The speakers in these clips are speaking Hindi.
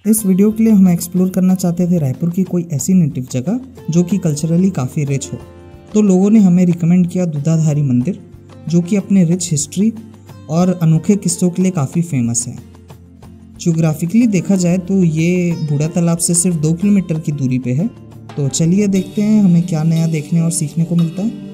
इस वीडियो के लिए हम एक्सप्लोर करना चाहते थे रायपुर की कोई ऐसी नेटिव जगह जो कि कल्चरली काफ़ी रिच हो। तो लोगों ने हमें रिकमेंड किया दूधाधारी मंदिर, जो कि अपने रिच हिस्ट्री और अनोखे किस्सों के लिए काफ़ी फेमस है। ज्योग्राफिकली देखा जाए तो ये बूढ़ा तालाब से सिर्फ 2 किलोमीटर की दूरी पे है। तो चलिए देखते हैं हमें क्या नया देखने और सीखने को मिलता है।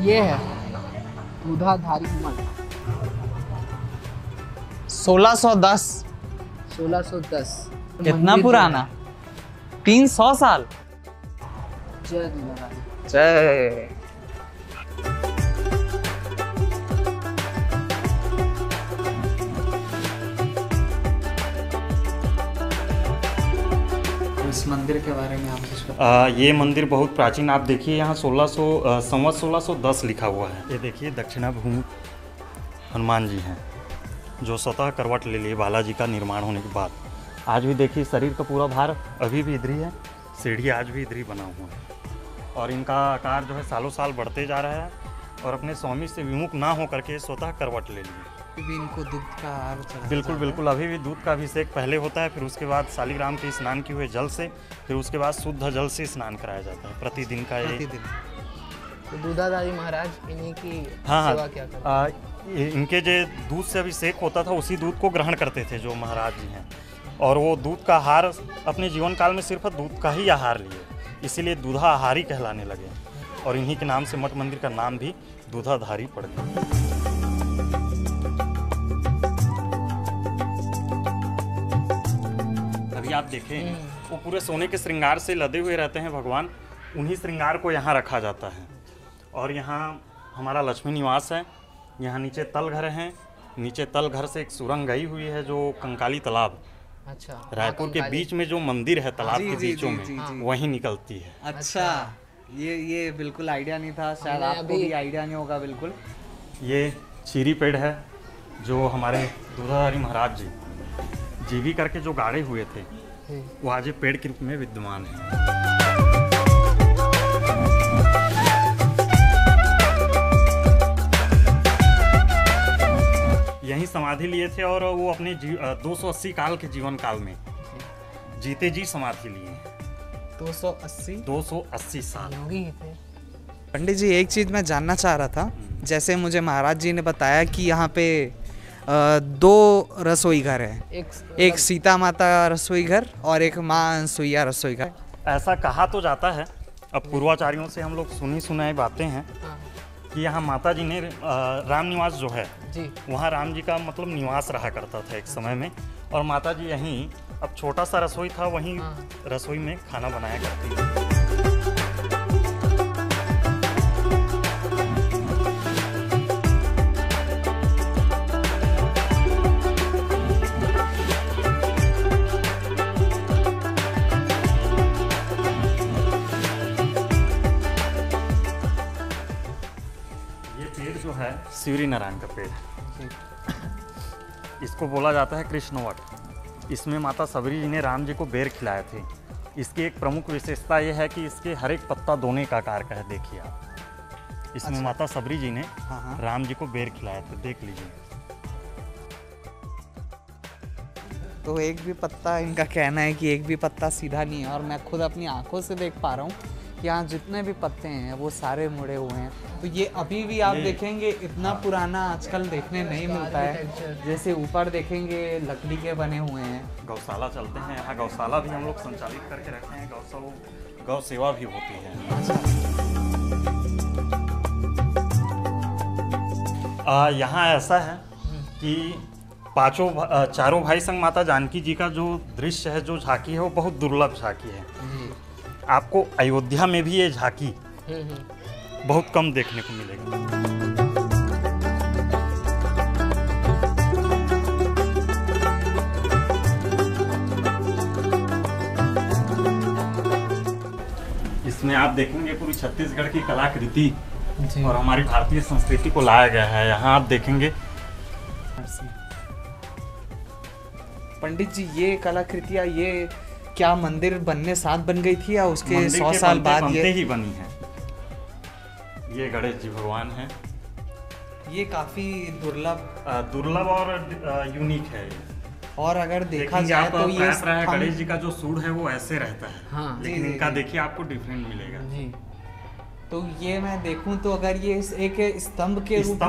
ये है दूधाधारी मठ 1610। 1610। कितना पुराना? 300 साल। जय दूधाधारी। जय। इस मंदिर के बारे में आप कुछ ये मंदिर बहुत प्राचीन, आप देखिए यहाँ 1610 लिखा हुआ है। ये देखिए दक्षिणाभूमि हनुमान जी हैं जो स्वतः करवट ले लिए बालाजी का निर्माण होने के बाद। आज भी देखिए शरीर का पूरा भार अभी भी इधर ही है, सीढ़ी आज भी इधर ही बना हुआ है और इनका आकार जो है सालों साल बढ़ते जा रहा है और अपने स्वामी से विमुख ना हो करके स्वतः करवट ले लिए। भी इनको दूध का आहार चढ़ाया बिल्कुल बिल्कुल, अभी भी दूध का अभिषेक पहले होता है, फिर उसके बाद शालिग्राम के स्नान किए हुए जल से, फिर उसके बाद शुद्ध जल से स्नान कराया जाता है प्रतिदिन का। ये तो दूधाधारी महाराज इन्हीं की सेवा क्या करते हैं? इनके जो दूध से अभिषेक होता था उसी दूध को ग्रहण करते थे जो महाराज जी हैं, और वो दूध का आहार अपने जीवन काल में सिर्फ दूध का ही आहार लिए, इसीलिए दूधा आहारी कहलाने लगे और इन्हीं के नाम से मठ मंदिर का नाम भी दूधाधारी पड़ गया। आप देखें वो पूरे सोने के श्रृंगार से लदे हुए रहते हैं भगवान, उन्हीं श्रृंगार को यहाँ रखा जाता है। और यहाँ हमारा लक्ष्मी निवास है, यहाँ नीचे तल घर हैं, नीचे तल घर से एक सुरंग गई हुई है जो कंकाली तालाब, अच्छा, रायपुर के बीच में जो मंदिर है तालाब के बीचों में वहीं निकलती है। अच्छा, ये बिल्कुल आइडिया नहीं था, शायद आपको भी आइडिया नहीं होगा। बिल्कुल ये चीरी पेड़ है जो हमारे दूधाधारी महाराज जी जीवी करके जो गाड़े हुए थे वो आज पेड़ के रूप में विद्यमान है। यही समाधि लिए थे और वो अपने 280 काल के जीवन काल में जीते जी समाधि लिए। 280 साल। पंडित जी, एक चीज़ मैं जानना चाह रहा था, जैसे मुझे महाराज जी ने बताया कि यहाँ पे 2 रसोई घर है, एक सीता माता रसोई घर और एक माँ अनसुईया रसोई घर। ऐसा कहा तो जाता है, अब पूर्वाचार्यों से हम लोग सुनी सुनाई बातें हैं कि यहाँ माता जी ने राम निवास जो है जी, वहाँ राम जी का मतलब निवास रहा करता था एक समय में, और माता जी यहीं, अब छोटा सा रसोई था वहीं रसोई में खाना बनाया करती थी। जो है सूर्य नारायण का पेड़, इसको बोला जाता है कृष्णवट। इसमें माता सबरी जी ने राम जी को बेर खिलाए थे। इसकी एक प्रमुख विशेषता यह है कि इसके हर एक पत्ता दोने का आकार का है, देखिए आप। इसमें अच्छा, माता सबरी जी ने राम जी को बेर खिलाए थे, देख लीजिए। तो एक भी पत्ता, इनका कहना है कि एक भी पत्ता सीधा नहीं है, और मैं खुद अपनी आंखों से देख पा रहा हूँ यहाँ जितने भी पत्ते हैं वो सारे मुड़े हुए हैं। तो ये अभी भी आप देखेंगे इतना पुराना आजकल देखने नहीं मिलता है। जैसे ऊपर देखेंगे लकड़ी के बने हुए हैं। गौशाला चलते हैं, यहाँ गौशाला भी हम लोग संचालित करके रखते हैं, गौ सेवा भी होती है। यहाँ ऐसा है कि चारों भाई संग माता जानकी जी का जो दृश्य है, जो झांकी है, वो बहुत दुर्लभ झांकी है। आपको अयोध्या में भी ये झांकी बहुत कम देखने को मिलेगा। इसमें आप देखेंगे पूरी छत्तीसगढ़ की कलाकृति और हमारी भारतीय संस्कृति को लाया गया है। यहाँ आप देखेंगे। पंडित जी, ये कलाकृतियाँ ये क्या मंदिर बनने साथ बन गई थी या उसके 100 साल बाद ये ही बनी है? ये गणेश जी भगवान हैं। ये काफी दुर्लभ और यूनिक है। और अगर देखा जाए तो ये गणेश जी का जो सूंड है वो ऐसे रहता है। हाँ, लेकिन इनका देखिए आपको डिफरेंट मिलेगा जी। तो ये मैं देखूं तो अगर ये एक स्तंभ के रूप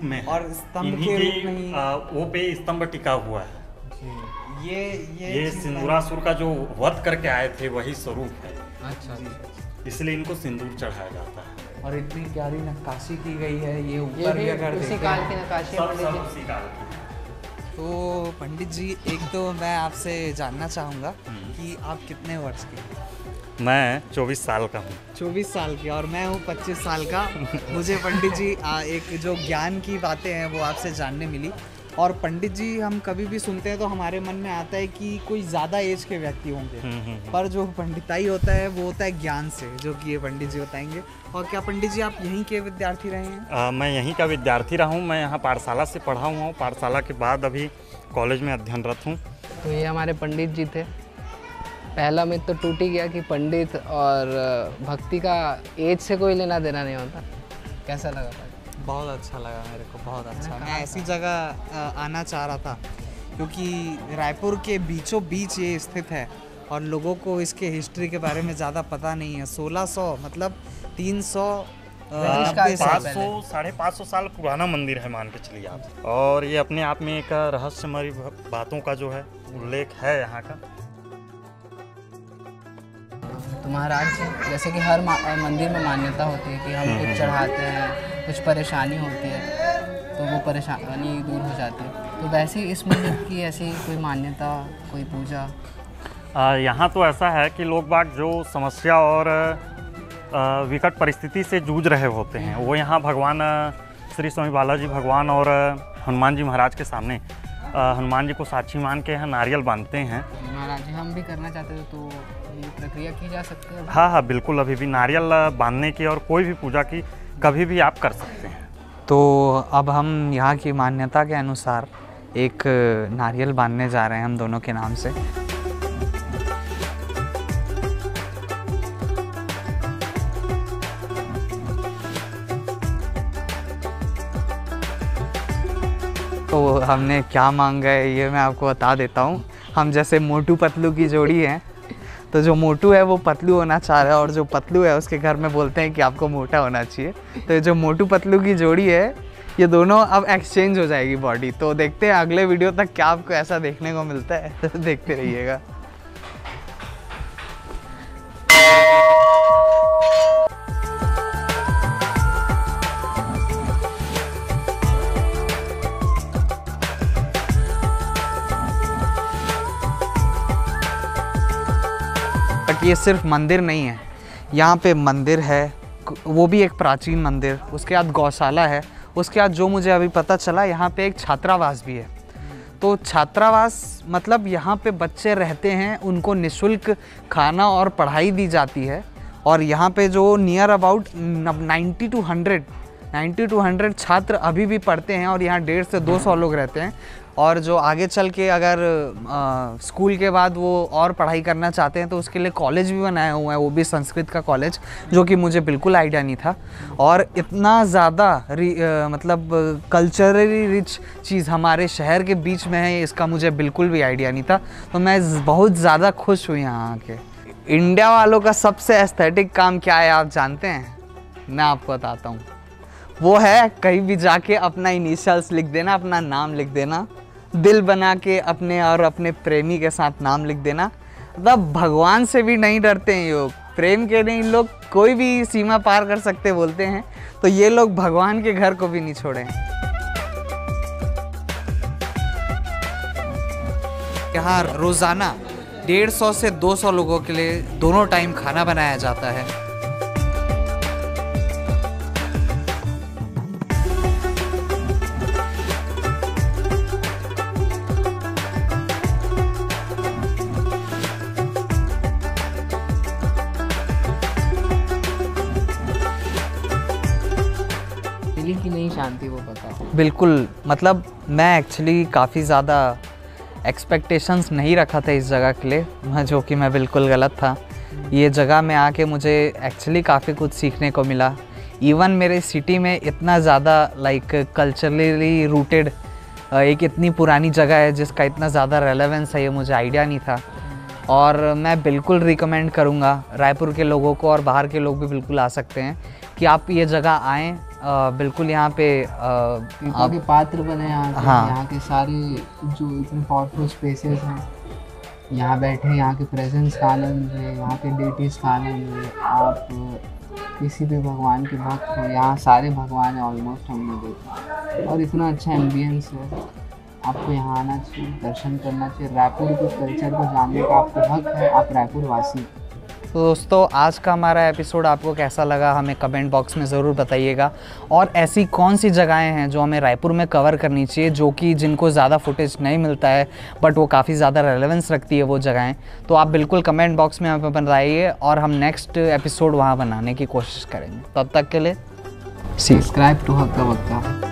में और स्तंभ के रूप में ही वो पे स्तंभ टिका हुआ है। ये सिंदूरासुर का जो वध करके आए थे वही स्वरूप है। अच्छा जी, इसलिए इनको सिंदूर चढ़ाया जाता है। और इतनी प्यारी नक्काशी की गई है। ये ऊपर भी अगर उसी काल की नक्काशी है। तो पंडित जी, एक तो मैं आपसे जानना चाहूँगा कि आप कितने वर्ष के हैं? मैं 24 साल का हूँ। 24 साल की, और मैं हूँ 25 साल का। मुझे पंडित जी एक जो ज्ञान की बातें हैं वो आपसे जानने मिली। और पंडित जी, हम कभी भी सुनते हैं तो हमारे मन में आता है कि कोई ज़्यादा एज के व्यक्ति होंगे, पर जो पंडिताई होता है वो होता है ज्ञान से, जो कि ये पंडित जी बताएंगे। और क्या पंडित जी आप यहीं के विद्यार्थी रहे हैं? मैं यहीं का विद्यार्थी रहा हूँ। मैं यहाँ पाठशाला से पढ़ा हुआ हूँ। पाठशाला के बाद अभी कॉलेज में अध्ययनरत हूँ। तो ये हमारे पंडित जी थे। पहला मिथ तो टूट ही गया कि पंडित और भक्ति का एज से कोई लेना देना नहीं होता। कैसा लगा भाई? बहुत अच्छा लगा मेरे को, बहुत अच्छा। मैं ऐसी जगह आना चाह रहा था क्योंकि रायपुर के बीचों बीच ये स्थित है और लोगों को इसके हिस्ट्री के बारे में ज़्यादा पता नहीं है। 1600 मतलब 500-550 साल पुराना मंदिर है, मान के चलिए आप। और ये अपने आप में एक रहस्यमयी बातों का जो है उल्लेख है यहाँ का। तो महाराज जैसे कि हर मंदिर में मान्यता होती है कि हम कुछ चढ़ाते हैं, कुछ परेशानी होती है तो वो परेशानी दूर हो जाती है। तो वैसे ही इस मंदिर की ऐसी कोई मान्यता, कोई पूजा? यहाँ तो ऐसा है कि लोग बाग जो समस्या और विकट परिस्थिति से जूझ रहे होते हैं वो यहाँ भगवान श्री स्वामी बालाजी भगवान और हनुमान जी महाराज के सामने हनुमान जी को साक्षी मान के यहाँ नारियल बांधते हैं। महाराज जी, हम भी करना चाहते थे तो ये प्रक्रिया की जा सकती है? हाँ, बिल्कुल। अभी भी नारियल बांधने की और कोई भी पूजा की कभी भी आप कर सकते हैं। तो अब हम यहाँ की मान्यता के अनुसार एक नारियल बांधने जा रहे हैं हम दोनों के नाम से। तो हमने क्या मांगा है ये मैं आपको बता देता हूँ। हम जैसे मोटू पतलू की जोड़ी है, तो जो मोटू है वो पतलू होना चाह रहा है और जो पतलू है उसके घर में बोलते हैं कि आपको मोटा होना चाहिए। तो जो मोटू पतलू की जोड़ी है ये दोनों अब एक्सचेंज हो जाएगी बॉडी। तो देखते हैं अगले वीडियो तक क्या आपको ऐसा देखने को मिलता है। देखते रहिएगा। ये सिर्फ मंदिर नहीं है, यहाँ पे मंदिर है, वो भी एक प्राचीन मंदिर, उसके बाद गौशाला है, उसके बाद जो मुझे अभी पता चला यहाँ पे एक छात्रावास भी है। तो छात्रावास मतलब यहाँ पे बच्चे रहते हैं, उनको निःशुल्क खाना और पढ़ाई दी जाती है। और यहाँ पे जो नियर अबाउट 90 to 100 छात्र अभी भी पढ़ते हैं और यहाँ 150 से 200 लोग रहते हैं। और जो आगे चल के अगर स्कूल के बाद वो और पढ़ाई करना चाहते हैं तो उसके लिए कॉलेज भी बनाया हुआ है, वो भी संस्कृत का कॉलेज, जो कि मुझे बिल्कुल आइडिया नहीं था। और इतना ज़्यादा मतलब कल्चरली रिच चीज़ हमारे शहर के बीच में है, इसका मुझे बिल्कुल भी आइडिया नहीं था। तो मैं बहुत ज़्यादा खुश हुई यहाँ आके। इंडिया वालों का सबसे एस्थेटिक काम क्या है आप जानते हैं? मैं आपको बताता हूँ। वो है कहीं भी जाके अपना इनिशियल्स लिख देना, अपना नाम लिख देना, दिल बना के अपने और अपने प्रेमी के साथ नाम लिख देना। मतलब भगवान से भी नहीं डरते हैं ये लोग, प्रेम के नहीं, लोग कोई भी सीमा पार कर सकते बोलते हैं। तो ये लोग भगवान के घर को भी नहीं छोड़े। यहाँ रोज़ाना 150 से 200 लोगों के लिए दोनों टाइम खाना बनाया जाता है। दिल्ली की नहीं शांति वो पता है। बिल्कुल, मतलब मैं एक्चुअली काफ़ी ज़्यादा एक्सपेक्टेशंस नहीं रखा था इस जगह के लिए, जो कि मैं बिल्कुल गलत था। ये जगह में आके मुझे एक्चुअली काफ़ी कुछ सीखने को मिला। इवन मेरे सिटी में इतना ज़्यादा लाइक कल्चरली रूटेड एक इतनी पुरानी जगह है जिसका इतना ज़्यादा रेलेवेंस है, ये मुझे आइडिया नहीं था। और मैं बिल्कुल रिकमेंड करूँगा रायपुर के लोगों को, और बाहर के लोग भी बिल्कुल आ सकते हैं कि आप ये जगह आएँ। बिल्कुल यहाँ पे आप के पात्र बने यहाँ के। हाँ। यहाँ के सारे जो इतने पावरफुल स्पेसेस हैं, यहाँ बैठे, यहाँ के प्रेजेंस का आनंद है, यहाँ के डेटीज का आनंद है। आप किसी भी भगवान के भक्त हो, यहाँ सारे भगवान हैं ऑलमोस्ट हमने देखा, और इतना अच्छा एम्बियंस है। आपको यहाँ आना चाहिए, दर्शन करना चाहिए, रायपुर के कल्चर को जानने का आपको हक है, आप रायपुर वासी। तो दोस्तों, आज का हमारा एपिसोड आपको कैसा लगा हमें कमेंट बॉक्स में ज़रूर बताइएगा। और ऐसी कौन सी जगहें हैं जो हमें रायपुर में कवर करनी चाहिए, जो कि जिनको ज़्यादा फुटेज नहीं मिलता है बट वो काफ़ी ज़्यादा रेलेवेंस रखती है वो जगहें, तो आप बिल्कुल कमेंट बॉक्स में हमें बताइए और हम नेक्स्ट एपिसोड वहाँ बनाने की कोशिश करेंगे। तब तक के लिए सब्सक्राइब टू हक्का बक्का।